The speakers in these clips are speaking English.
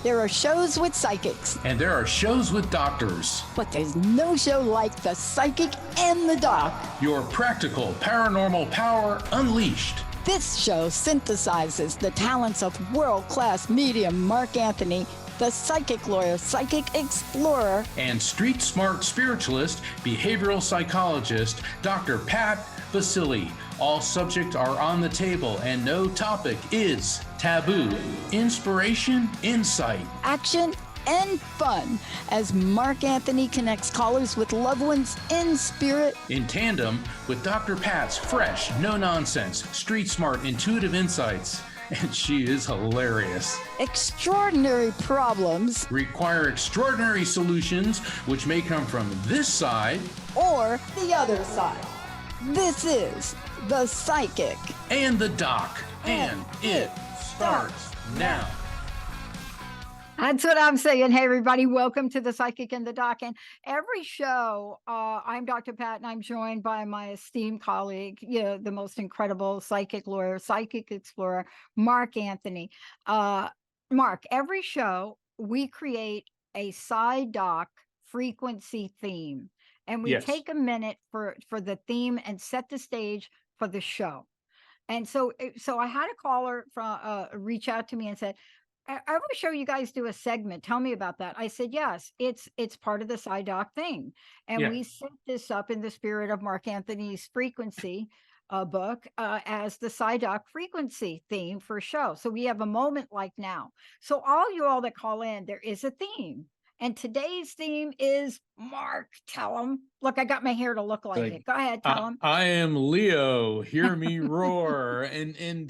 There are shows with psychics. And there are shows with doctors. But there's no show like The Psychic and the Doc. Your practical paranormal power unleashed. This show synthesizes the talents of world-class medium Mark Anthony, the psychic lawyer, psychic explorer, and street smart spiritualist, behavioral psychologist, Dr. Pat Baccili. All subjects are on the table and no topic is taboo. Inspiration, insight, action, and fun as Mark Anthony connects callers with loved ones in spirit. In tandem with Dr. Pat's fresh, no-nonsense, street smart, intuitive insights. And she is hilarious. Extraordinary problems require extraordinary solutions, which may come from this side or the other side. This is The Psychic and the Doc, and it starts now. That's what I'm saying. Hey, everybody, welcome to The Psychic and the Doc. And every show, I'm Dr. Pat, and I'm joined by my esteemed colleague, the most incredible psychic lawyer, psychic explorer, Mark Anthony. Mark, every show, we create a side doc frequency theme, and we take a minute for the theme and set the stage for the show. And so I had a caller from reach out to me and said, every show you guys do a segment. Tell me about that. I said, yes, it's part of the side doc thing. And we set this up in the spirit of Mark Anthony's frequency book as the side doc frequency theme for a show. So we have a moment like now. So all that call in, there is a theme. And today's theme is Mark. Tell them. Look, I got my hair to look like it. Go ahead, tell them. I am Leo. Hear me roar. And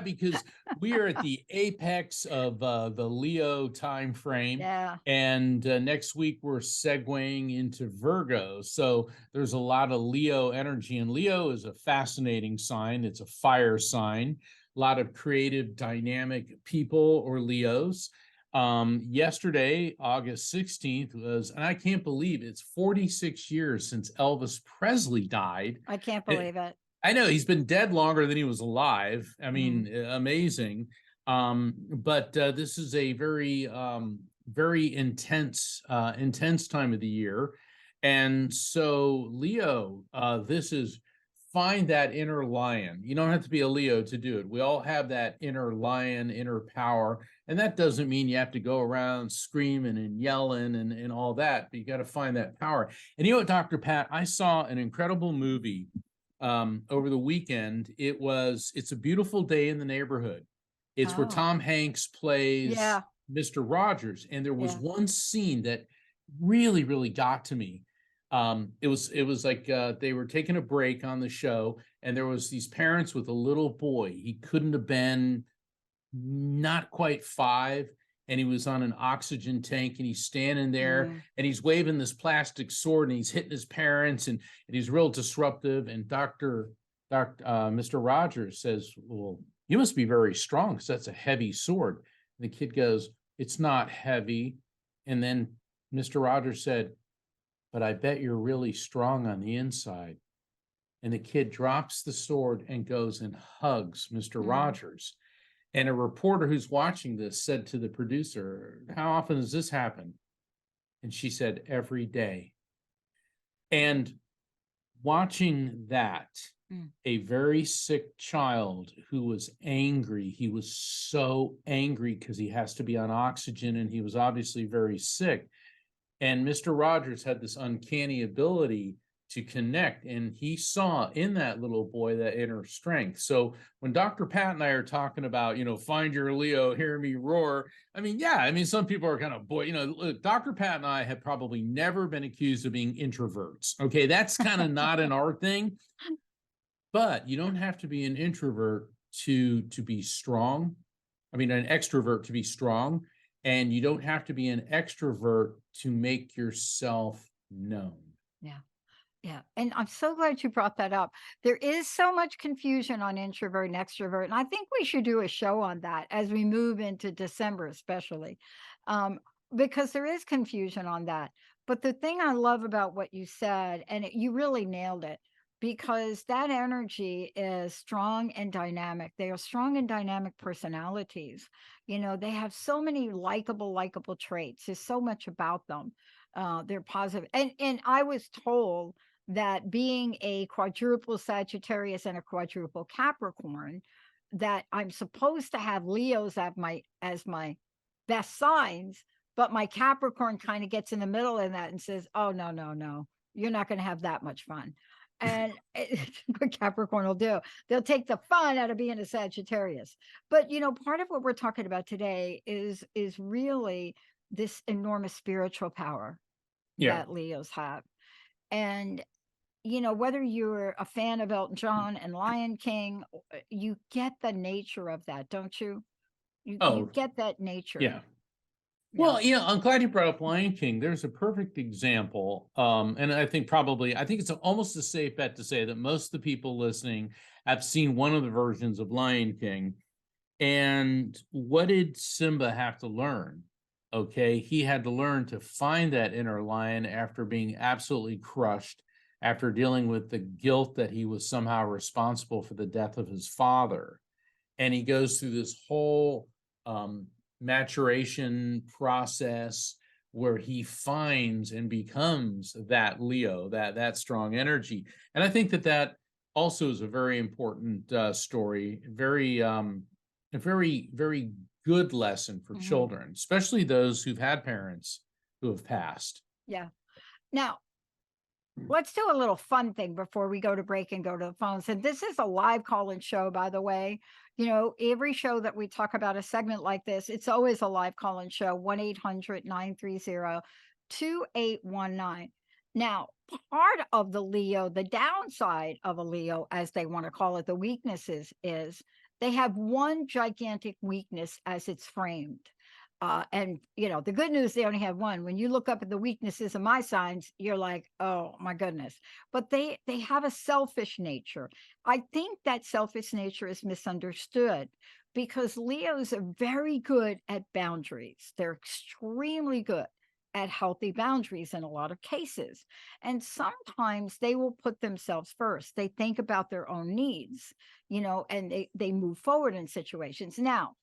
because we are at the apex of the Leo time frame. Yeah. And next week we're segueing into Virgo. So there's a lot of Leo energy. And Leo is a fascinating sign. It's a fire sign. A lot of creative, dynamic people or Leos. Yesterday, August 16th was, and I can't believe it's 46 years since Elvis Presley died. I can't believe it. I know he's been dead longer than he was alive. I mean, amazing. But this is a very, very intense time of the year. And so Leo, this is find that inner lion. You don't have to be a Leo to do it. We all have that inner lion, inner power. And that doesn't mean you have to go around screaming and yelling and all that, but you got to find that power. And you know what, Dr. Pat, I saw an incredible movie over the weekend. It's a Beautiful Day in the Neighborhood. It's where Tom Hanks plays Mr. Rogers. And there was one scene that really, really got to me. It was like they were taking a break on the show, and there was these parents with a little boy. He couldn't have been not quite 5, and he was on an oxygen tank, and he's standing there and he's waving this plastic sword, and he's hitting his parents, and he's real disruptive. And Mr. Rogers says, well, you must be very strong because that's a heavy sword. And the kid goes, it's not heavy. And then Mr. Rogers said, but I bet you're really strong on the inside. And the kid drops the sword and goes and hugs Mr. Rogers. And a reporter who's watching this said to the producer, how often does this happen? And she said, every day. And watching that, a very sick child who was angry, he was so angry because he has to be on oxygen and he was obviously very sick. And Mr. Rogers had this uncanny ability to connect, and he saw in that little boy that inner strength. So when Dr. Pat and I are talking about, find your Leo, hear me roar. I mean, some people are kind of, look, Dr. Pat and I have probably never been accused of being introverts. Okay, that's kind of not an art thing, but you don't have to be an introvert to be strong. I mean, an extrovert to be strong. And you don't have to be an extrovert to make yourself known. Yeah. And I'm so glad you brought that up. There is so much confusion on introvert and extrovert. And I think we should do a show on that as we move into December, especially, because there is confusion on that. But the thing I love about what you said, and you really nailed it, because that energy is strong and dynamic. They are strong and dynamic personalities. They have so many likable traits. There's so much about them. They're positive. And I was told that being a quadruple Sagittarius and a quadruple Capricorn, that I'm supposed to have Leos as my best signs, but my Capricorn kind of gets in the middle of that and says, "Oh, no, you're not going to have that much fun." And what Capricorn will do, they'll take the fun out of being a Sagittarius. But part of what we're talking about today is really this enormous spiritual power Yeah. that Leos have. And whether you're a fan of Elton John and Lion King, you get the nature of that, don't you? You Oh, get that nature. yeah. Yeah. Well, I'm glad you brought up Lion King. There's a perfect example. And I think it's almost a safe bet to say that most of the people listening have seen one of the versions of Lion King. And what did Simba have to learn? Okay, he had to learn to find that inner lion after being absolutely crushed, after dealing with the guilt that he was somehow responsible for the death of his father. And he goes through this whole maturation process where he finds and becomes that Leo, that strong energy. And I think that also is a very important story, a very good lesson for children, especially those who've had parents who have passed. Yeah. Now, let's do a little fun thing before we go to break and go to the phones. And this is a live call-in show, by the way. Every show that we talk about a segment like this, it's always a live call-in show, 1-800-930-2819. Now, part of the Leo, the downside of a Leo, as they want to call it, the weaknesses, is they have one gigantic weakness as it's framed. And the good news, they only have one. When you look up at the weaknesses of my signs, you're like, oh my goodness. But they have a selfish nature. I think that selfish nature is misunderstood, because Leos are very good at boundaries. They're extremely good at healthy boundaries in a lot of cases. And sometimes they will put themselves first. They think about their own needs, and they move forward in situations. Now,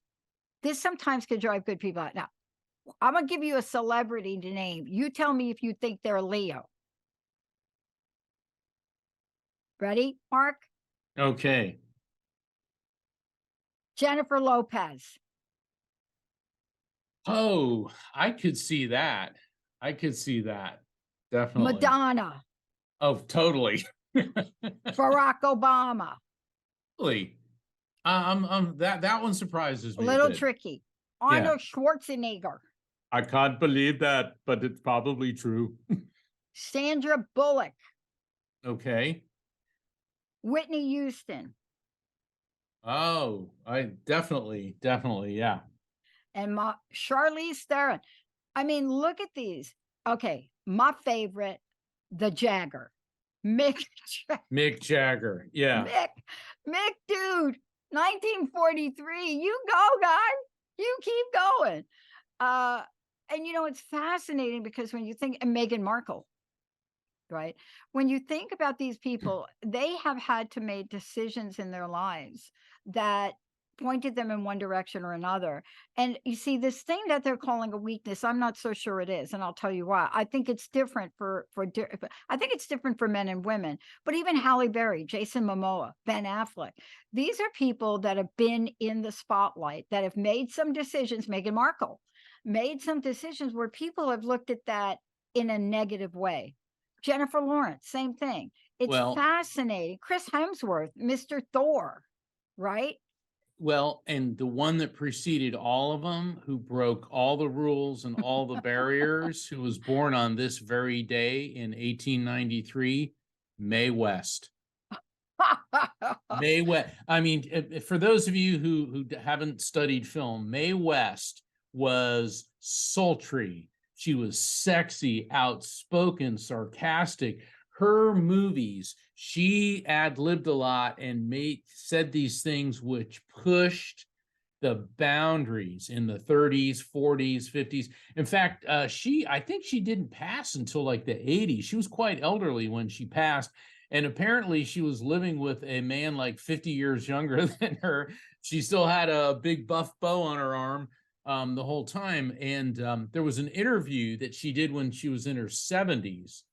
this sometimes can drive good people out. Now, I'm going to give you a celebrity to name. You tell me if you think they're Leo. Ready, Mark? Okay. Jennifer Lopez. Oh, I could see that. Definitely. Madonna. Oh, totally. Barack Obama. Really? That one surprises A me a little bit. tricky. Yeah. Arnold Schwarzenegger. I can't believe that, but it's probably true. Sandra Bullock. Okay. Whitney Houston. Oh, I definitely, yeah. And Charlize Theron. I mean, look at these. Okay, my favorite, the Jagger. Mick Jagger. Yeah. Mick, dude, 1943. You go, guys. You keep going. And it's fascinating because when you think, and Meghan Markle, right? When you think about these people, they have had to make decisions in their lives that pointed them in one direction or another. And you see, this thing that they're calling a weakness, I'm not so sure it is, and I'll tell you why. I think it's different I think it's different for men and women. But even Halle Berry, Jason Momoa, Ben Affleck, these are people that have been in the spotlight, that have made some decisions. Meghan Markle made some decisions where people have looked at that in a negative way. Jennifer Lawrence, same thing. It's fascinating. Chris Hemsworth, Mr. Thor, right? Well, and the one that preceded all of them, who broke all the rules and all the barriers, who was born on this very day in 1893, Mae West. Mae West. I mean, for those of you who haven't studied film, Mae West was sultry. She was sexy, outspoken, sarcastic. Her movies, she ad-libbed a lot and said these things which pushed the boundaries in the 30s, 40s, 50s. In fact, I think she didn't pass until like the 80s. She was quite elderly when she passed. And apparently she was living with a man like 50 years younger than her. She still had a big buff bow on her arm the whole time. And there was an interview that she did when she was in her 70s.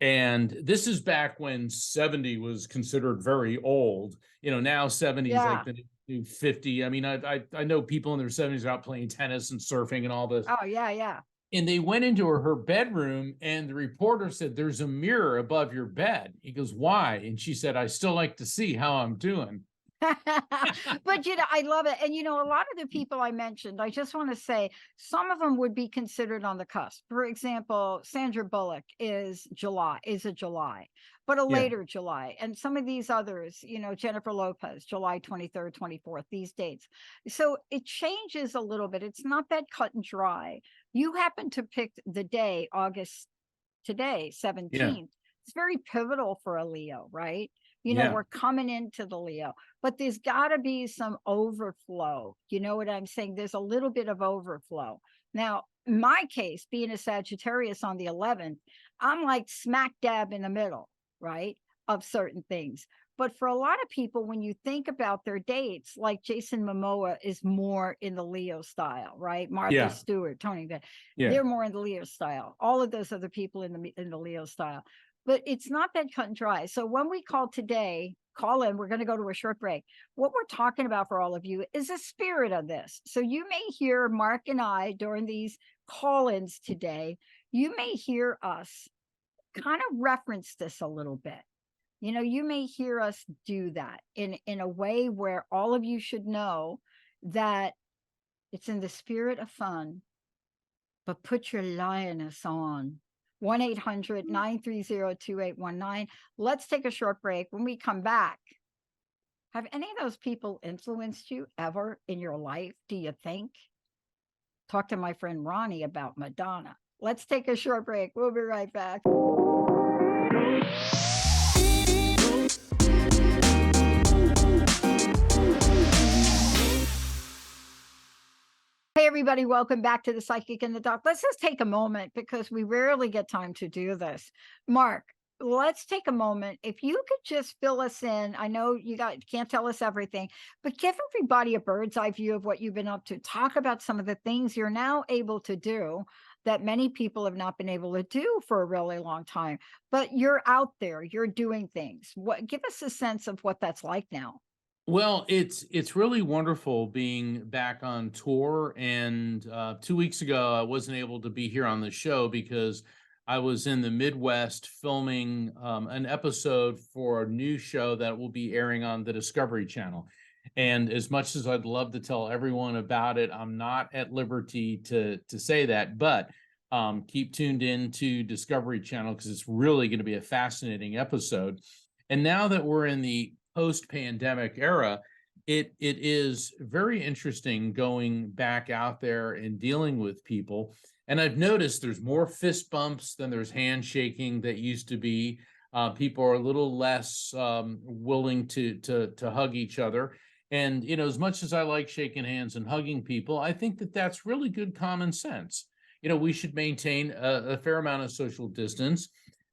And this is back when 70 was considered very old. Now 70 is like Yeah. the new 50. I mean, I know people in their 70s are out playing tennis and surfing and all this. Oh, yeah, yeah. And they went into her bedroom, and the reporter said, "There's a mirror above your bed." He goes, "Why?" And she said, "I still like to see how I'm doing." But I love it. And a lot of the people I mentioned, I just want to say some of them would be considered on the cusp. For example, Sandra Bullock is a July, but a Yeah, later July. And some of these others, Jennifer Lopez, July 23rd, 24th, these dates. So it changes a little bit. It's not that cut and dry. You happen to pick the day, August today, yeah, 17th. It's very pivotal for a Leo, right? yeah, We're coming into the Leo, but there's got to be some overflow. You know what I'm saying? There's a little bit of overflow. Now, in my case, being a Sagittarius on the 11th, I'm like smack dab in the middle, right? Of certain things. But for a lot of people, when you think about their dates, like Jason Momoa is more in the Leo style, right? Martha yeah, Stewart, Tony, yeah. they're more in the Leo style. All of those other people in the Leo style, but it's not that cut and dry. So when we call in, we're going to go to a short break. What we're talking about for all of you is the spirit of this. So you may hear Mark and I during these call-ins today, you may hear us kind of reference this a little bit. You may hear us do that in a way where all of you should know that it's in the spirit of fun, but put your lioness on. 1-800-930-2819. Let's take a short break. When we come back, have any of those people influenced you ever in your life, do you think? Talk to my friend Ronnie about Madonna. Let's take a short break. We'll be right back. Hey, everybody, welcome back to the Psychic and the Doc. Let's just take a moment because we rarely get time to do this. Mark, let's take a moment. If you could just fill us in. I know you can't tell us everything, but give everybody a bird's eye view of what you've been up to. Talk about some of the things you're now able to do that many people have not been able to do for a really long time. But you're out there, you're doing things. Give us a sense of what that's like now. Well, it's really wonderful being back on tour. And 2 weeks ago, I wasn't able to be here on the show because I was in the Midwest filming an episode for a new show that will be airing on the Discovery Channel. And as much as I'd love to tell everyone about it, I'm not at liberty to say that. But keep tuned in to Discovery Channel because it's really going to be a fascinating episode. And now that we're in the post-pandemic era, it is very interesting going back out there and dealing with people. And I've noticed there's more fist bumps than there's handshaking that used to be. People are a little less willing to hug each other. And as much as I like shaking hands and hugging people, I think that that's really good common sense. We should maintain a fair amount of social distance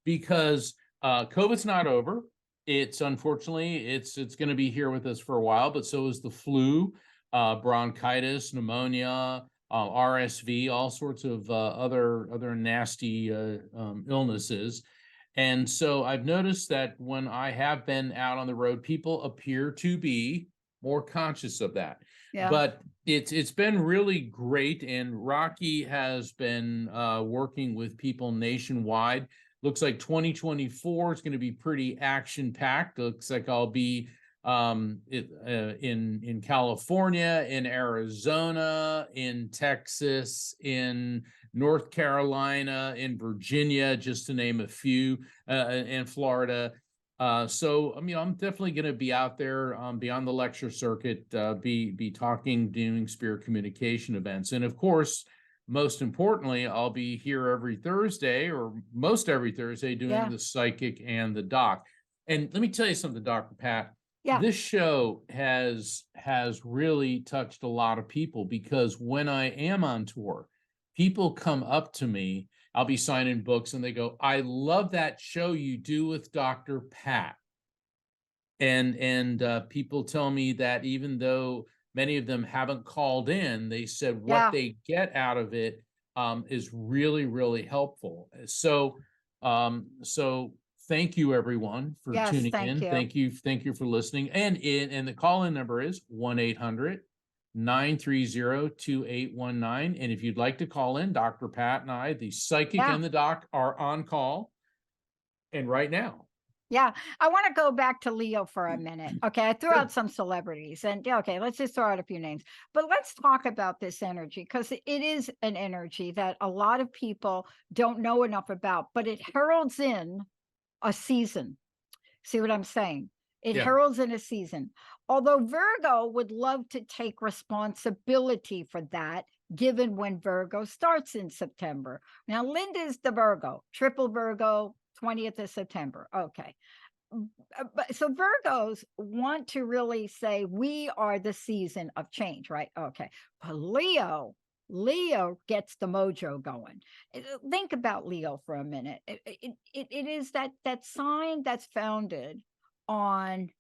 because COVID's not over. It's unfortunately it's going to be here with us for a while, but so is the flu, bronchitis, pneumonia, RSV, all sorts of other nasty illnesses. And so I've noticed that when I have been out on the road, people appear to be more conscious of that. Yeah. But it's been really great, and Rocky has been working with people nationwide. Looks like 2024 is going to be pretty action packed. Looks like I'll be in California, in Arizona, in Texas, in North Carolina, in Virginia, just to name a few, and Florida. So I'm definitely going to be out there beyond the lecture circuit, be talking, doing spirit communication events, and of course, most importantly, I'll be here every Thursday or most every Thursday doing the psychic and the doc. And let me tell you something, Dr. Pat. Yeah. This show has really touched a lot of people because when I am on tour, people come up to me I'll be signing books and they go, I love that show you do with Dr. Pat. And people tell me that even though many of them haven't called in, they said what Yeah. they get out of it is really, really helpful. So thank you everyone for Yes. tuning Thank in. you. Thank you for listening. And the call-in number is 1-800-930-2819. And if you'd like to call in, Dr. Pat and I, the psychic Yeah. and the doc, are on call. And right now. Yeah, I want to go back to Leo for a minute. Okay, I threw Sure. out some celebrities, and okay, let's just throw out a few names. But let's talk about this energy, because it is an energy that a lot of people don't know enough about, but it heralds in a season. See what I'm saying? It Yeah. heralds in a season. Although Virgo would love to take responsibility for that, given when Virgo starts in September. Now, Linda's the Virgo, triple Virgo, 20th of September. Okay. But so Virgos want to really say we are the season of change, right? Okay. But Leo gets the mojo going. Think about Leo for a minute. It is that sign that's founded on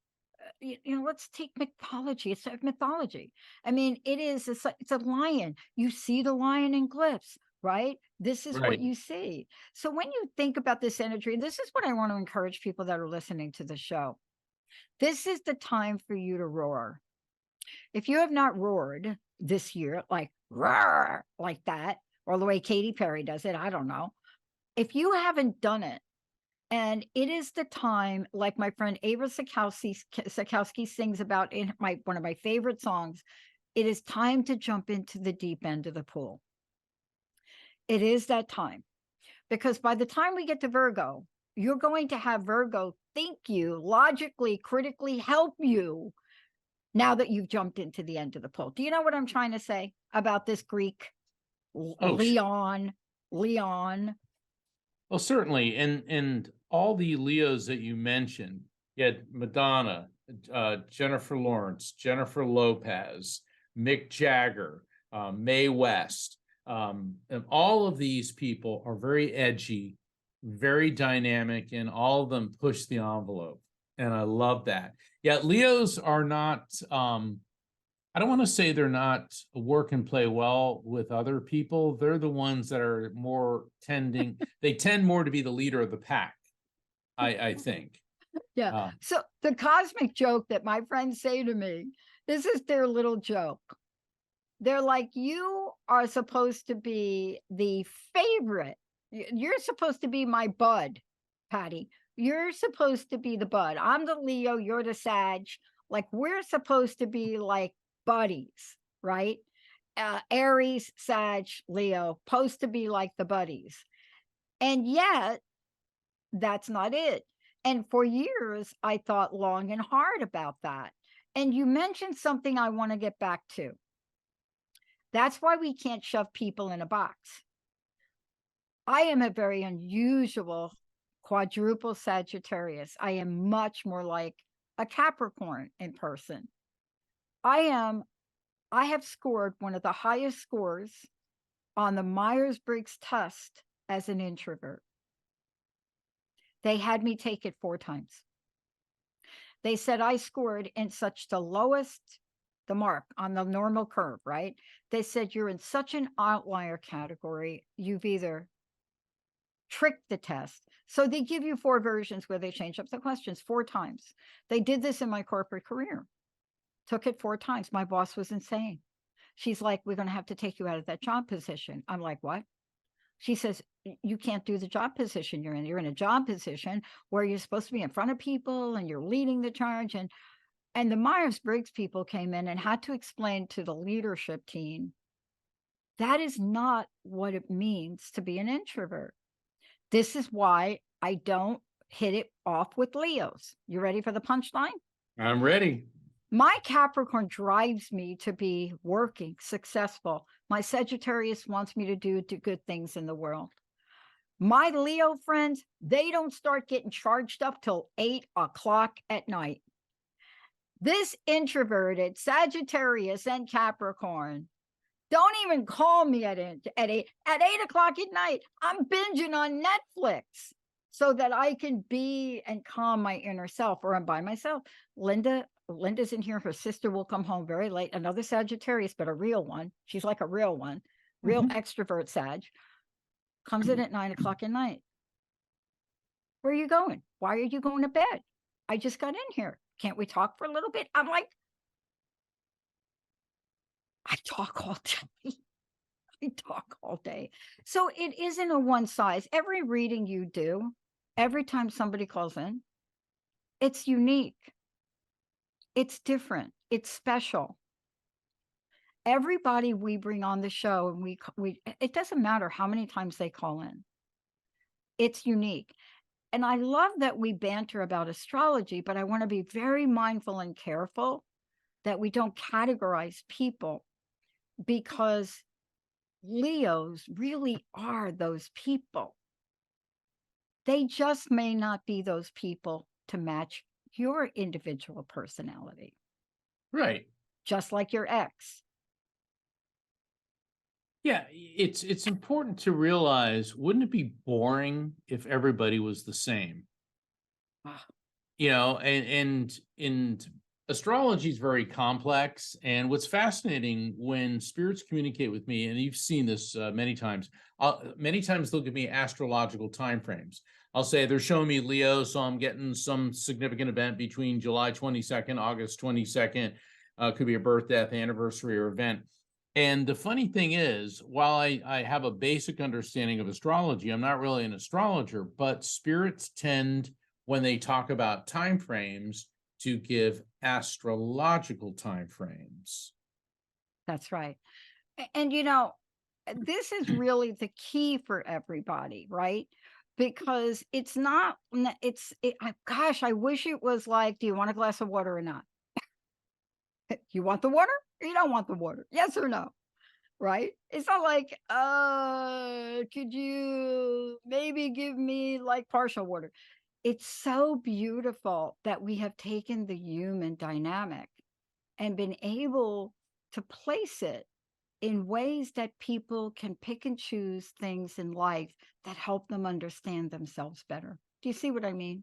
let's take mythology. It's a mythology. I mean, it's a lion. You see the lion in glyphs, right? This is what Right. you see. So when you think about this energy, this is what I want to encourage people that are listening to the show. This is the time for you to roar. If you have not roared this year, like roar, like that, or the way Katy Perry does it, I don't know. If you haven't done it, and it is the time, like my friend Ava Sikowski sings about in one of my favorite songs, it is time to jump into the deep end of the pool. It is that time, because by the time we get to Virgo, you're going to have Virgo think you logically, critically help you now that you've jumped into the end of the pool. Do you know what I'm trying to say about this Greek Oh, Leon? well, certainly. And all the Leos that you mentioned, you had Madonna, Jennifer Lawrence, Jennifer Lopez, Mick Jagger, Mae West. And all of these people are very edgy, very dynamic, and all of them push the envelope. And I love that. Yeah, Leos are not, I don't want to say they're not work and play well with other people. They're the ones that are more they tend more to be the leader of the pack, I think. Yeah. So the cosmic joke that my friends say to me, this is their little joke. They're like, you are supposed to be the favorite. You're supposed to be my bud, Patty. You're supposed to be the bud. I'm the Leo, you're the Sag. Like, we're supposed to be like buddies, right? Aries, Sag, Leo, supposed to be like the buddies. And yet, that's not it. And for years, I thought long and hard about that. And you mentioned something I want to get back to. That's why we can't shove people in a box. I am a very unusual quadruple Sagittarius. I am much more like a Capricorn in person. I have scored one of the highest scores on the Myers-Briggs test as an introvert. They had me take it 4 times. They said I scored in such the mark on the normal curve, right? They said you're in such an outlier category, you've either tricked the test. So they give you 4 versions where they change up the questions 4 times. They did this in my corporate career. Took it 4 times. My boss was insane. She's like, we're going to have to take you out of that job position. I'm like, what? She says, you can't do the job position you're in. You're in a job position where you're supposed to be in front of people and you're leading the charge. And the Myers-Briggs people came in and had to explain to the leadership team, that is not what it means to be an introvert. This is why I don't hit it off with Leos. You ready for the punchline? I'm ready. My Capricorn drives me to be working, successful. My Sagittarius wants me to do good things in the world. My Leo friends, they don't start getting charged up till 8 o'clock at night. This introverted Sagittarius and Capricorn, Don't even call me at 8 o'clock at night. I'm binging on Netflix so that I can be and calm my inner self, or I'm by myself. Linda's in here. Her sister will come home very late. Another Sagittarius, but a real one. She's like a real one, real Mhm. extrovert Sag. Comes in at 9 o'clock at night. Where are you going? Why are you going to bed? I just got in here. Can't we talk for a little bit? I'm like, I talk all day. I talk all day. So it isn't a one size. Every reading you do, every time somebody calls in, it's unique. It's different. It's special. Everybody we bring on the show, and we it doesn't matter how many times they call in. It's unique. And I love that we banter about astrology, but I want to be very mindful and careful that we don't categorize people, because Leos really are those people. They just may not be those people to match your individual personality, Right. just like your ex. Yeah, it's important to realize, wouldn't it be boring if everybody was the same? Ah, And astrology is very complex. And what's fascinating when spirits communicate with me, and you've seen this many times they'll give me astrological time frames. I'll say they're showing me Leo, so I'm getting some significant event between July 22nd, August 22nd. Could be a birth, death, anniversary, or event. And the funny thing is, while I have a basic understanding of astrology, I'm not really an astrologer, but spirits tend, when they talk about time frames, to give astrological time frames. that's right. And this is really the key for everybody, right? Because it's not, gosh, I wish it was like, do you want a glass of water or not? You want the water? Or you don't want the water? Yes or no? Right? It's not like, could you maybe give me like partial water? It's so beautiful that we have taken the human dynamic and been able to place it in ways that people can pick and choose things in life that help them understand themselves better. Do you see what I mean?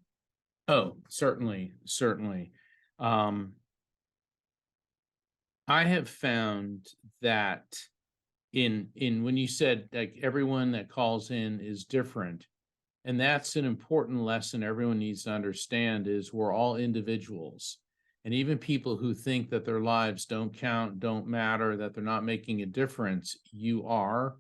Oh, certainly, certainly. Um, I have found that in when you said like everyone that calls in is different, and that's an important lesson everyone needs to understand, is we're all individuals. And even people who think that their lives don't count, don't matter, that they're not making a difference, you are,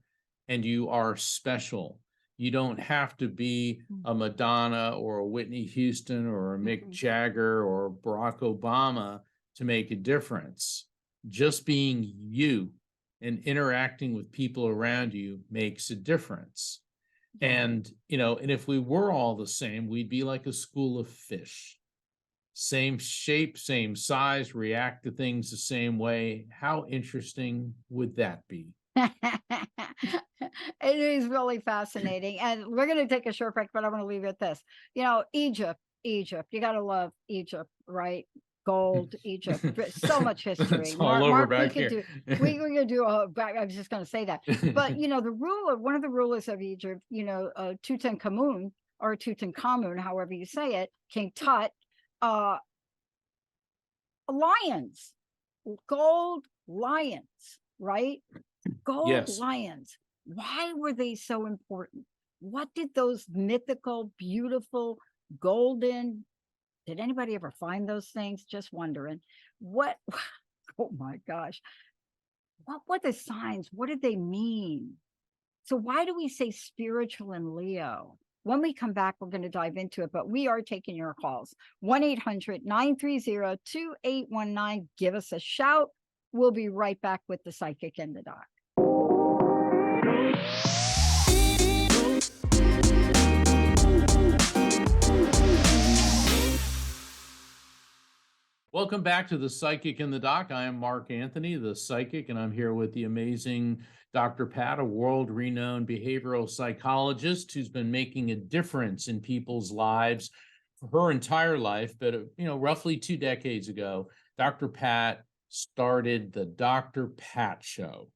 and you are special. You don't have to be a Madonna or a Whitney Houston or a Mick Mhm. Jagger or Barack Obama to make a difference. Just being you and interacting with people around you makes a difference. Yeah. And if we were all the same, we'd be like a school of fish. Same shape, same size, react to things the same way. How interesting would that be? It is really fascinating. And we're going to take a short break, but I want to leave it at this. Egypt, you got to love Egypt, right? Gold, Egypt, so much It's history. all over Mark, we back could here. do, we could do I was just going to say that. But, one of the rulers of Egypt, Tutankhamun, or Tutankhamun, however you say it, King Tut, uh, lions, gold lions, right? Gold Yes. lions. Why were they so important? What did those mythical, beautiful, golden, did anybody ever find those things? Just wondering. What, oh my gosh. What were the signs? What did they mean? So, why do we say spiritual in Leo? When we come back, we're going to dive into it, but we are taking your calls. 1-800-930-2819. Give us a shout. We'll be right back with the psychic and the doc. Welcome back to the Psychic and the Doc. I am Mark Anthony, the psychic, and I'm here with the amazing Dr. Pat, a world-renowned behavioral psychologist who's been making a difference in people's lives for her entire life. But roughly 2 decades ago, Dr. Pat started the Dr. Pat Show.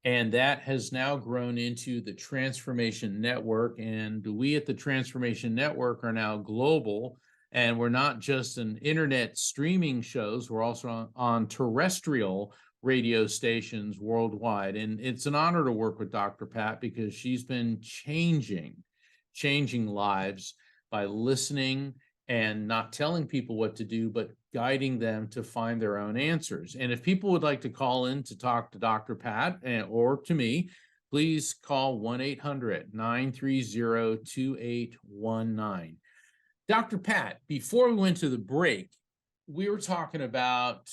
And that has now grown into the Transformation Network. And we at the Transformation Network are now global. And we're not just an internet streaming shows, we're also on terrestrial radio stations worldwide. And it's an honor to work with Dr. Pat because she's been changing lives by listening and not telling people what to do, but guiding them to find their own answers. And if people would like to call in to talk to Dr. Pat or to me, please call 1-800-930-2819. Dr. Pat, before we went to the break, we were talking about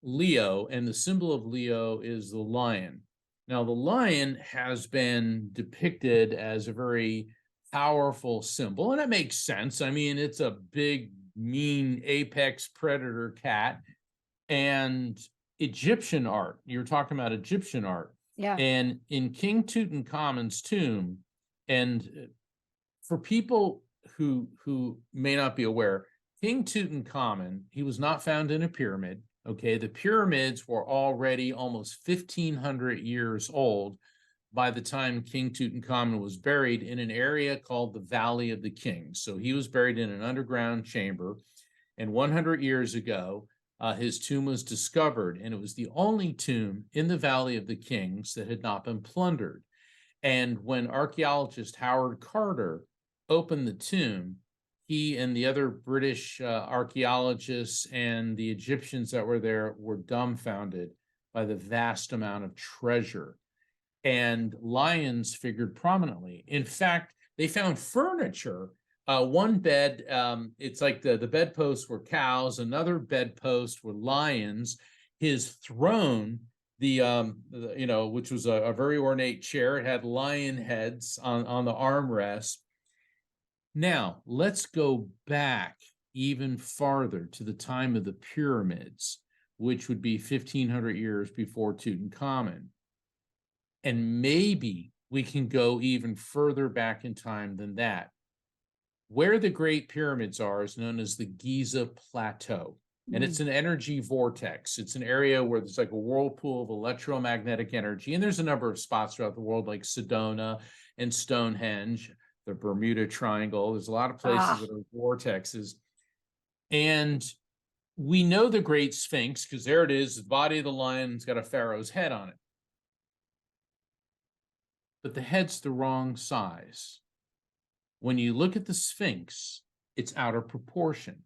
Leo, and the symbol of Leo is the lion. Now, the lion has been depicted as a very powerful symbol, and it makes sense. I mean, it's a big, mean, apex predator cat. And Egyptian art, you're talking about Egyptian art. Yeah. And in King Tutankhamun's tomb, and for people who may not be aware, King Tutankhamun, he was not found in a pyramid. Okay, the pyramids were already almost 1,500 years old by the time King Tutankhamun was buried in an area called the Valley of the Kings. So he was buried in an underground chamber. And 100 years ago, his tomb was discovered, and it was the only tomb in the Valley of the Kings that had not been plundered. And when archaeologist Howard Carter opened the tomb, he and the other British archaeologists and the Egyptians that were there were dumbfounded by the vast amount of treasure. And lions figured prominently. In fact, they found furniture. One bed, it's like the bedposts were cows, another bedpost were lions. His throne, which was a very ornate chair, it had lion heads on the armrest. Now, let's go back even farther to the time of the pyramids, which would be 1,500 years before Tutankhamun. And maybe we can go even further back in time than that. Where the Great Pyramids are is known as the Giza Plateau, and it's an energy vortex. It's an area where there's like a whirlpool of electromagnetic energy, and there's a number of spots throughout the world like Sedona and Stonehenge, the Bermuda Triangle. There's a lot of places that are vortexes. And we know the Great Sphinx because there it is, the body of the lion, it's got a pharaoh's head on it. But the head's the wrong size. When you look at the Sphinx, it's out of proportion.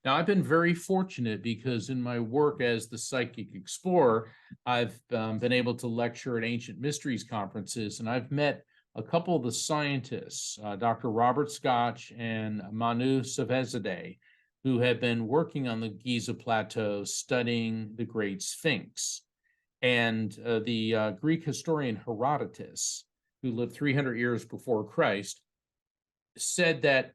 Now, I've been very fortunate because in my work as the psychic explorer, I've been able to lecture at ancient mysteries conferences, and I've met a couple of the scientists, Dr. Robert Scotch and Manu Savezadeh, who have been working on the Giza Plateau studying the Great Sphinx. And the Greek historian Herodotus, who lived 300 years before Christ, said that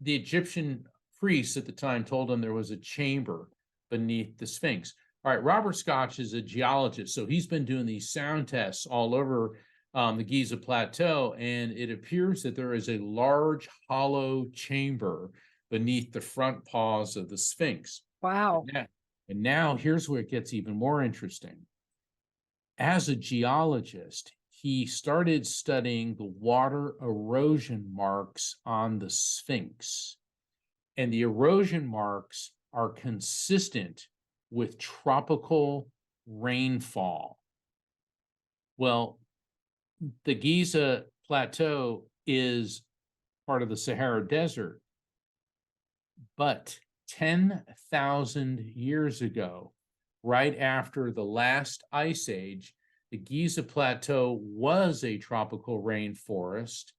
the Egyptian priests at the time told him there was a chamber beneath the Sphinx. All right, Robert Scotch is a geologist, so he's been doing these sound tests all over the Giza Plateau, and it appears that there is a large hollow chamber beneath the front paws of the Sphinx. Wow. And now here's where it gets even more interesting. As a geologist, he started studying the water erosion marks on the Sphinx. And the erosion marks are consistent with tropical rainfall. Well, the Giza Plateau is part of the Sahara Desert, but 10,000 years ago, right after the last ice age, the Giza Plateau was a tropical rainforest.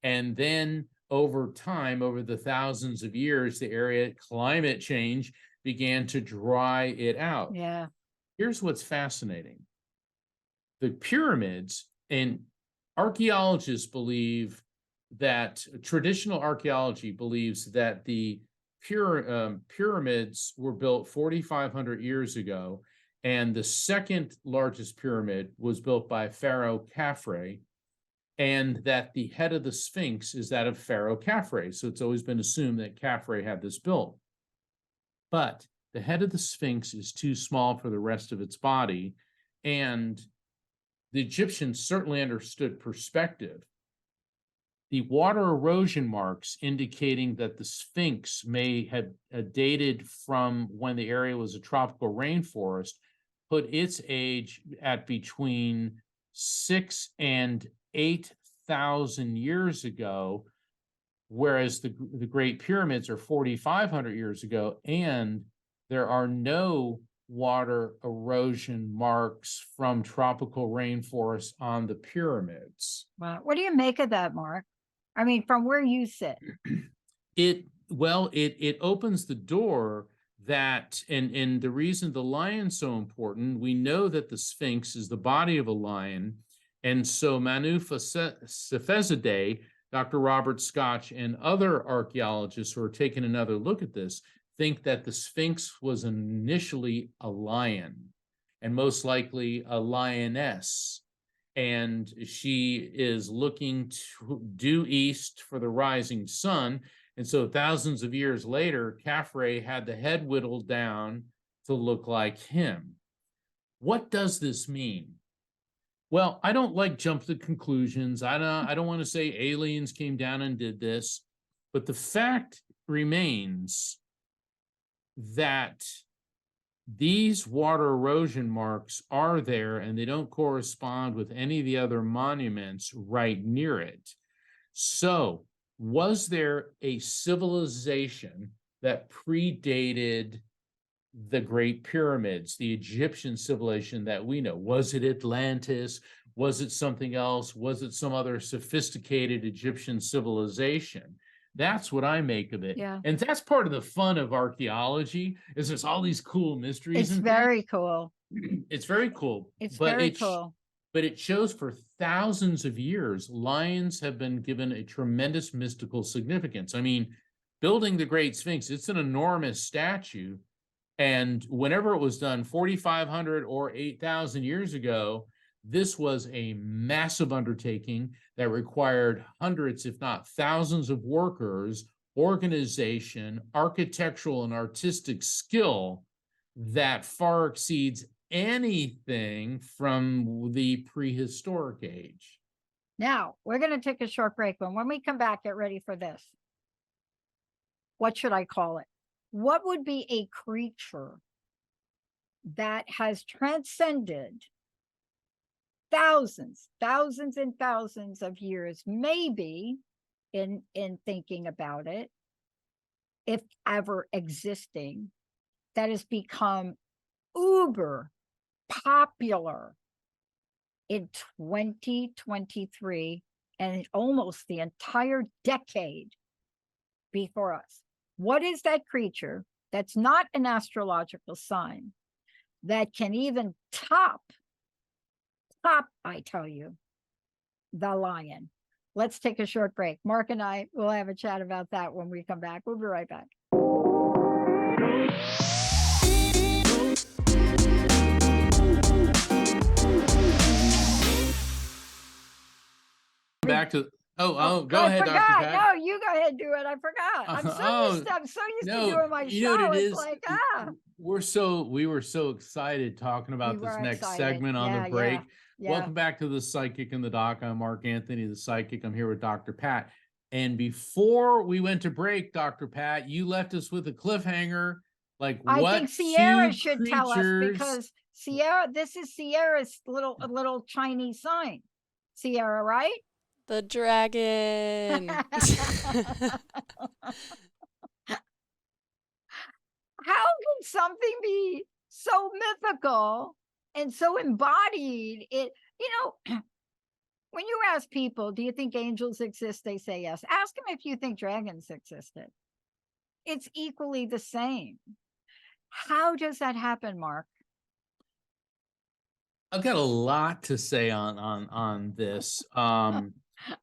And then over time, over the thousands of years, the area climate change began to dry it out. Yeah. Here's what's fascinating. The pyramids, and archaeologists believe that traditional archaeology believes that the pyramids were built 4,500 years ago, and the second largest pyramid was built by Pharaoh Khafre, and that the head of the Sphinx is that of Pharaoh Khafre. So it's always been assumed that Khafre had this built. But the head of the Sphinx is too small for the rest of its body, and the Egyptians certainly understood perspective. The water erosion marks indicating that the Sphinx may have dated from when the area was a tropical rainforest put its age at between 6 and 8,000 years ago, whereas the Great Pyramids are 4,500 years ago, and there are no water erosion marks from tropical rainforests on the pyramids. Wow. What do you make of that, Mark? I mean, from where you sit. It opens the door that, and the reason the lion's so important, we know that the Sphinx is the body of a lion, and so Manufacethidae, Dr. Robert Scotch, and other archaeologists who are taking another look at this think that the Sphinx was initially a lion, and most likely a lioness. And she is looking due east for the rising sun. And so thousands of years later, Khafre had the head whittled down to look like him. What does this mean? Well, I don't like jump to conclusions. I don't want to say aliens came down and did this, but the fact remains that these water erosion marks are there, and they don't correspond with any of the other monuments right near it. So, was there a civilization that predated the Great Pyramids, the Egyptian civilization that we know? Was it Atlantis? Was it something else? Was it some other sophisticated Egyptian civilization? That's what I make of it. Yeah. And that's part of the fun of archaeology, is there's all these cool mysteries. It's very cool. It's very cool. It's very cool. But it shows for thousands of years, lions have been given a tremendous mystical significance. I mean, building the Great Sphinx, it's an enormous statue. And whenever it was done, 4,500 or 8,000 years ago, this was a massive undertaking that required hundreds, if not thousands, of workers, organization, architectural and artistic skill that far exceeds anything from the prehistoric age. Now, we're going to take a short break, but when we come back, get ready for this. What should I call it? What would be a creature that has transcended thousands and thousands of years, maybe in thinking about it, if ever existing, that has become uber popular in 2023 and almost the entire decade before us? What is that creature that's not an astrological sign that can even top, I tell you, the lion? Let's take a short break. Mark and I will have a chat about that when we come back. We'll be right back. Back to go ahead, Dr. Pat. No, you go ahead and do it. I forgot. I'm so used to doing my show. Know what it it's is? like, We were so excited talking about this next segment on the break. Yeah. Welcome back to the Psychic in the Doc. I'm Mark Anthony, the Psychic. I'm here with Dr. Pat. And before we went to break, Dr. Pat, you left us with a cliffhanger. Like, I what think Sierra should creatures... tell us, because Sierra, this is Sierra's little Chinese sign. Sierra, right? The dragon. How can something be so mythical and so embodied? When you ask people, do you think angels exist? They say yes. Ask them if you think dragons existed. It's equally the same. How does that happen, Mark? I've got a lot to say on this.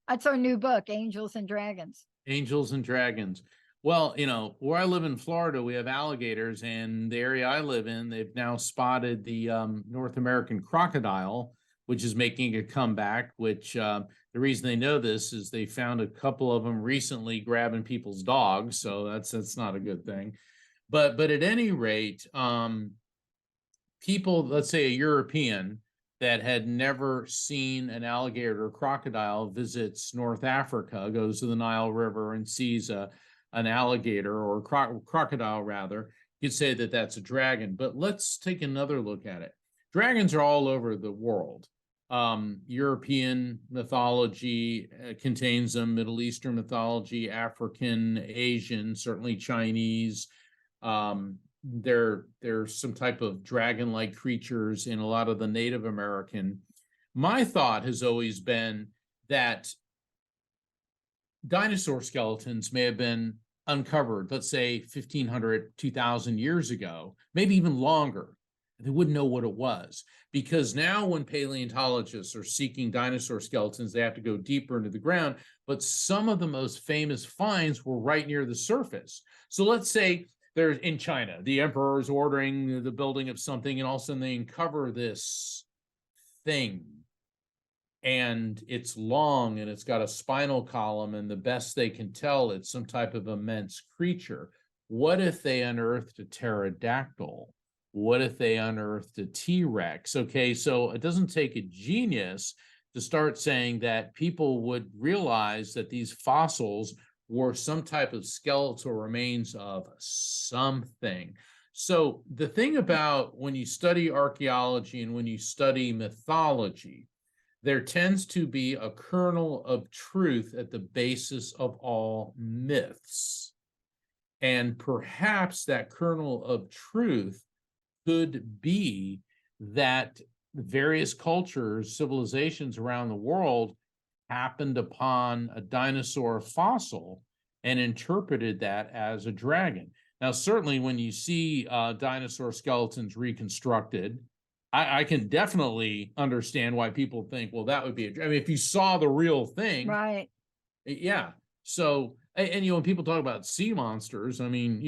That's our new book, Angels and Dragons. Angels and Dragons. Well, where I live in Florida, we have alligators, and the area I live in, they've now spotted the North American crocodile, which is making a comeback, which the reason they know this is they found a couple of them recently grabbing people's dogs. So that's not a good thing. But at any rate, people, let's say a European that had never seen an alligator or crocodile visits North Africa, goes to the Nile River and sees an alligator or crocodile rather, you'd say that that's a dragon. But let's take another look at it. Dragons are all over the world. European mythology contains them, Middle Eastern mythology, African, Asian, certainly Chinese. There's some type of dragon-like creatures in a lot of the Native American. My thought has always been that dinosaur skeletons may have been uncovered, let's say 1,500, 2,000 years ago, maybe even longer. They wouldn't know what it was, because now when paleontologists are seeking dinosaur skeletons, they have to go deeper into the ground. But some of the most famous finds were right near the surface. So let's say there's in China, the emperor is ordering the building of something, and all of a sudden they uncover this thing, and it's long and it's got a spinal column, and the best they can tell, it's some type of immense creature. What if they unearthed a pterodactyl? What if they unearthed a T-Rex? Okay, so it doesn't take a genius to start saying that people would realize that these fossils were some type of skeletal remains of something. So the thing about when you study archaeology and when you study mythology, there tends to be a kernel of truth at the basis of all myths. And perhaps that kernel of truth could be that various cultures, civilizations around the world happened upon a dinosaur fossil and interpreted that as a dragon. Now, certainly when you see dinosaur skeletons reconstructed, I can definitely understand why people think, well, that would be I mean, if you saw the real thing, Right. yeah. So, and when people talk about sea monsters, I mean,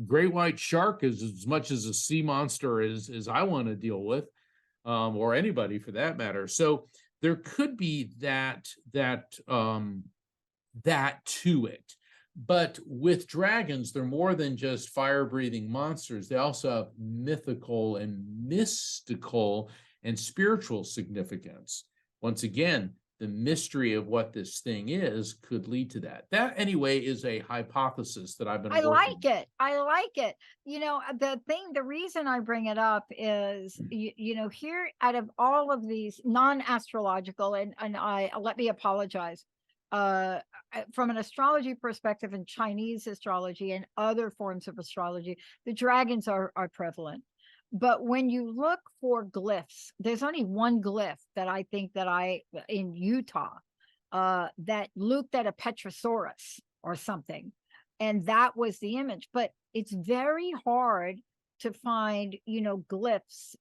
great white shark is as much as a sea monster as I want to deal with, or anybody for that matter. So there could be that to it. But with dragons, they're more than just fire-breathing monsters. They also have mythical and mystical and spiritual significance. Once again, the mystery of what this thing is could lead to that. That, anyway, is a hypothesis that I've been working on. I like it. The reason I bring it up is, here out of all of these non-astrological, and let me apologize, from an astrology perspective and Chinese astrology and other forms of astrology, the dragons are prevalent. But when you look for glyphs, there's only one glyph that I think in Utah, that looked at a Petrosaurus or something. And that was the image. But it's very hard to find, glyphs,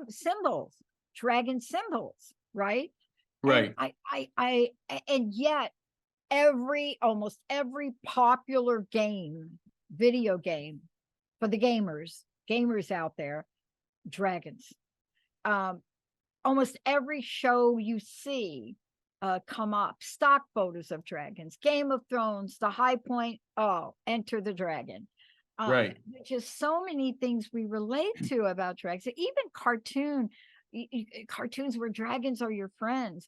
symbols, dragon symbols, right? Right. And and yet almost every popular video game for the gamers out there, dragons. Almost every show you see come up, stock photos of dragons, Game of Thrones, the high point, enter the dragon. Right. Just so many things we relate to about dragons, even cartoons where dragons are your friends.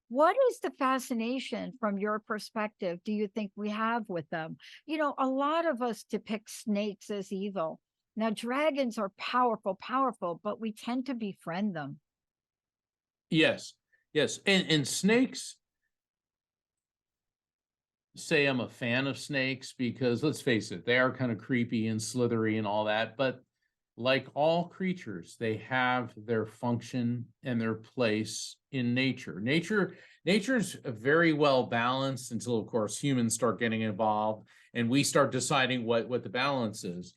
What is the fascination from your perspective do you think we have with them? A lot of us depict snakes as evil. Now, dragons are powerful, but we tend to befriend them. Yes. And snakes, say I'm a fan of snakes because, let's face it, they are kind of creepy and slithery and all that. But like all creatures, they have their function and their place in nature. Nature's very well balanced until, of course, humans start getting involved and we start deciding what the balance is.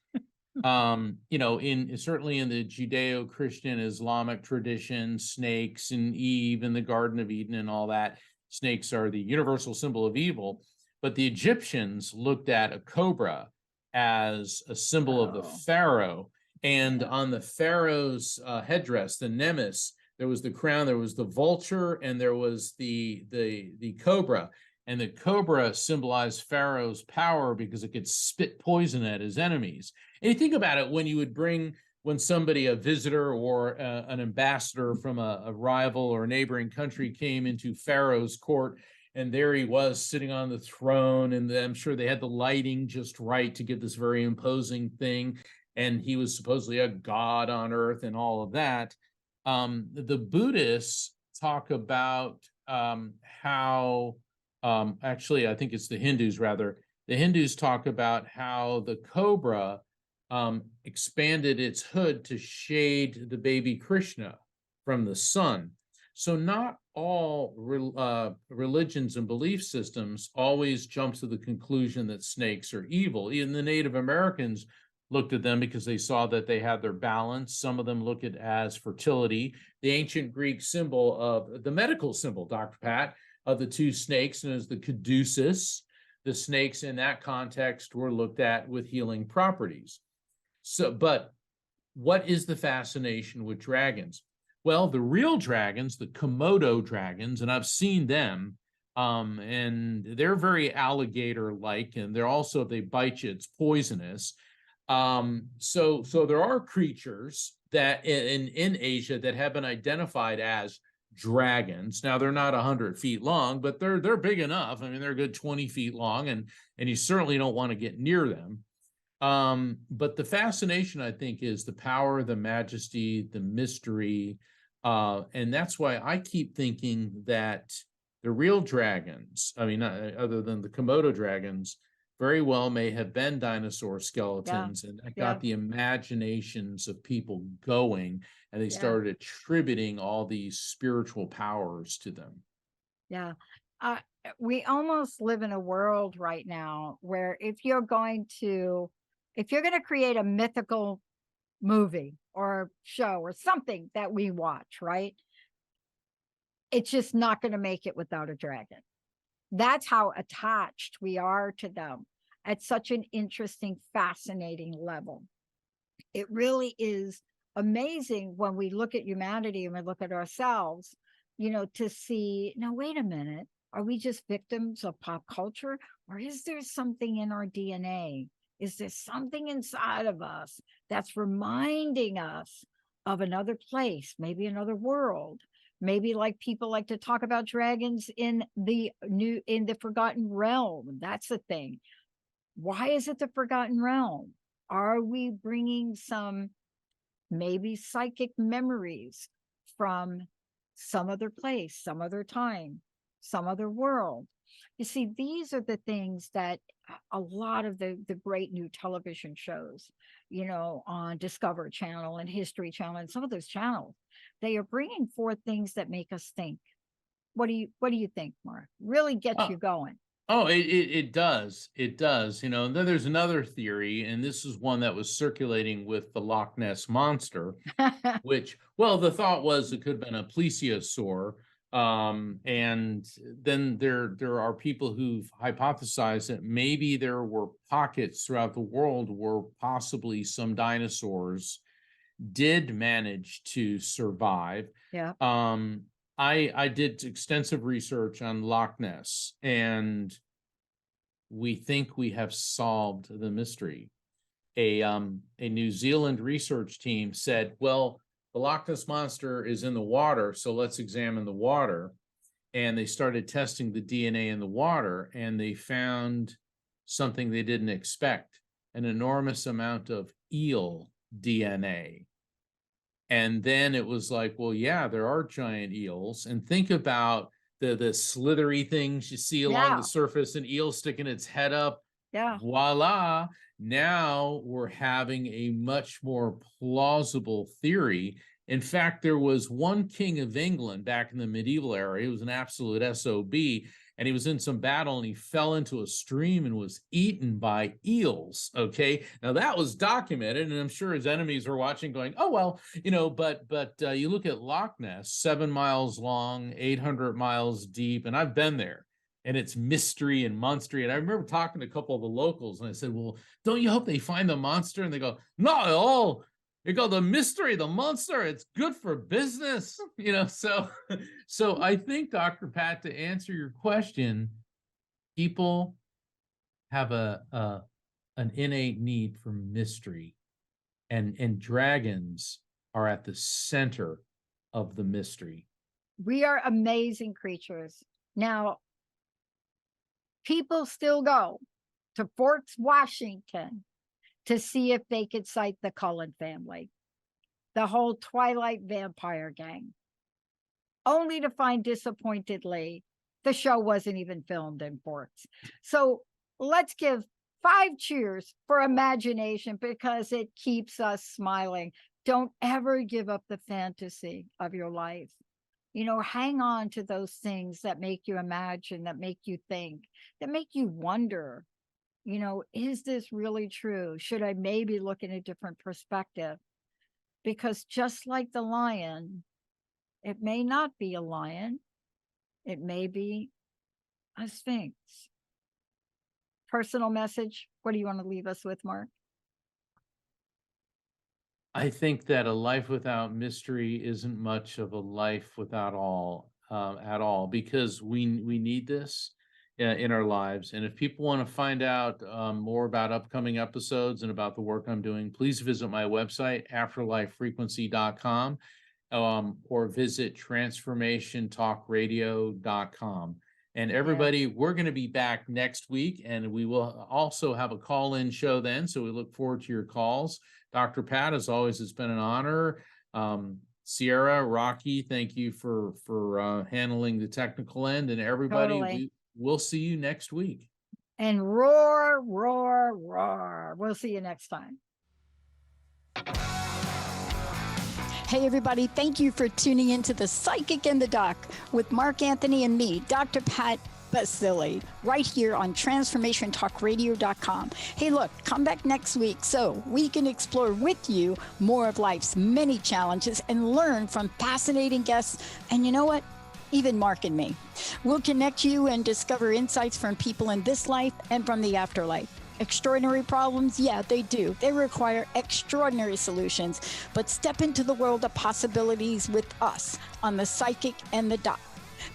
Certainly in the Judeo-Christian Islamic tradition, snakes and Eve and the Garden of Eden and all that, snakes are the universal symbol of evil. But the Egyptians looked at a cobra as a symbol of the pharaoh. And on the pharaoh's headdress, the nemes, there was the crown, there was the vulture, and there was the cobra. And the cobra symbolized Pharaoh's power because it could spit poison at his enemies. And you think about it, when you would bring when somebody, a visitor or an ambassador from a rival or neighboring country came into Pharaoh's court, and there he was sitting on the throne, and I'm sure they had the lighting just right to give this very imposing thing, and he was supposedly a god on earth and all of that. The Buddhists talk about how, actually, I think it's the Hindus rather, the Hindus talk about how the cobra expanded its hood to shade the baby Krishna from the sun. So not all religions and belief systems always jump to the conclusion that snakes are evil. Even the Native Americans looked at them because they saw that they had their balance. Some of them look at it as fertility. The ancient Greek symbol of the medical symbol, Dr. Pat, of the two snakes, known as the caduceus. The snakes in that context were looked at with healing properties. So, but what is the fascination with dragons? Well, the real dragons, the Komodo dragons, and I've seen them, and they're very alligator-like, and they're also, if they bite you, it's poisonous. So there are creatures that in Asia that have been identified as dragons. Now they're not 100 feet long, but they're big enough. I mean, they're a good 20 feet long, and you certainly don't want to get near them. But the fascination, I think, is the power, the majesty, the mystery, and that's why I keep thinking that the real dragons, I mean, other than the Komodo dragons, very well may have been dinosaur skeletons, and that got the imaginations of people going, and they started attributing all these spiritual powers to them. Yeah. We almost live in a world right now where if you're going to create a mythical movie or show or something that we watch, right? It's just not going to make it without a dragon. That's how attached we are to them at such an interesting, fascinating level. It really is amazing when we look at humanity and we look at ourselves, to see, now, wait a minute, are we just victims of pop culture? Or is there something in our DNA? Is there something inside of us that's reminding us of another place, maybe another world? Maybe, like, people like to talk about dragons in the Forgotten Realm. That's the thing. Why is it the Forgotten Realm? Are we bringing some maybe psychic memories from some other place, some other time, some other world? You see, these are the things that a lot of the great new television shows, on Discovery Channel and History Channel and some of those channels, they are bringing forth things that make us think. What do you think, Mark? Really gets you going. Oh, it does. It does. And then there's another theory, and this is one that was circulating with the Loch Ness Monster, which, well, the thought was it could have been a plesiosaur. And then there are people who've hypothesized that maybe there were pockets throughout the world where possibly some dinosaurs did manage to survive. Yeah. I did extensive research on Loch Ness, and we think we have solved the mystery. A New Zealand research team said, well, the Loch Ness Monster is in the water, so let's examine the water. And they started testing the DNA in the water, and they found something they didn't expect, an enormous amount of eel DNA. And then it was like, well, yeah, there are giant eels. And think about the slithery things you see along the surface, an eel sticking its head up. Yeah. Voila. Now we're having a much more plausible theory. In fact, there was one king of England back in the medieval era. He was an absolute SOB, and he was in some battle, and he fell into a stream and was eaten by eels. Okay, now that was documented, and I'm sure his enemies were watching, going, "Oh well, But you look at Loch Ness, 7 miles long, 800 miles deep, and I've been there. And it's mystery and monstery. And I remember talking to a couple of the locals, and I said, well, don't you hope they find the monster? And they go, not at all. They go, the mystery, the monster, it's good for business. So I think, Dr. Pat, to answer your question, people have an innate need for mystery. and dragons are at the center of the mystery. We are amazing creatures. Now, people still go to Fort Washington to see if they could cite the Cullen family, the whole Twilight vampire gang, only to find disappointedly the show wasn't even filmed in Forts. So let's give 5 cheers for imagination because it keeps us smiling. Don't ever give up the fantasy of your life. You know, hang on to those things that make you imagine, that make you think, that make you wonder, you know, is this really true? Should I maybe look in a different perspective? Because just like the lion, it may not be a lion, it may be a sphinx. Personal message. What do you want to leave us with, Mark? I think that a life without mystery isn't much of a life without all at all, because we need this in our lives. And if people want to find out more about upcoming episodes and about the work I'm doing, please visit my website, afterlifefrequency.com, or visit transformationtalkradio.com. And everybody, we're going to be back next week, and we will also have a call-in show then. So we look forward to your calls. Dr. Pat, as always, it's been an honor. Sierra, Rocky, thank you for handling the technical end. And everybody, Totally. we'll see you next week. And roar, roar, roar. We'll see you next time. Hey, everybody, thank you for tuning into The Psychic and the Doc with Mark Anthony and me, Dr. Pat Baccili, right here on transformationtalkradio.com. Hey, look, come back next week so we can explore with you more of life's many challenges and learn from fascinating guests. And you know what? Even Mark and me. We'll connect you and discover insights from people in this life and from the afterlife. Extraordinary problems? Yeah, they do. They require extraordinary solutions. But step into the world of possibilities with us on The Psychic and the Doc.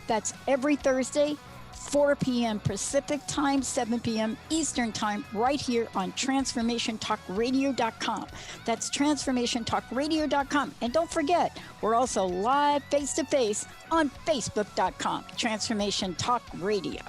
That's every Thursday, 4 p.m. Pacific Time, 7 p.m. Eastern Time, right here on transformationtalkradio.com. That's transformationtalkradio.com. And don't forget, we're also live face-to-face on facebook.com, Transformation Talk Radio.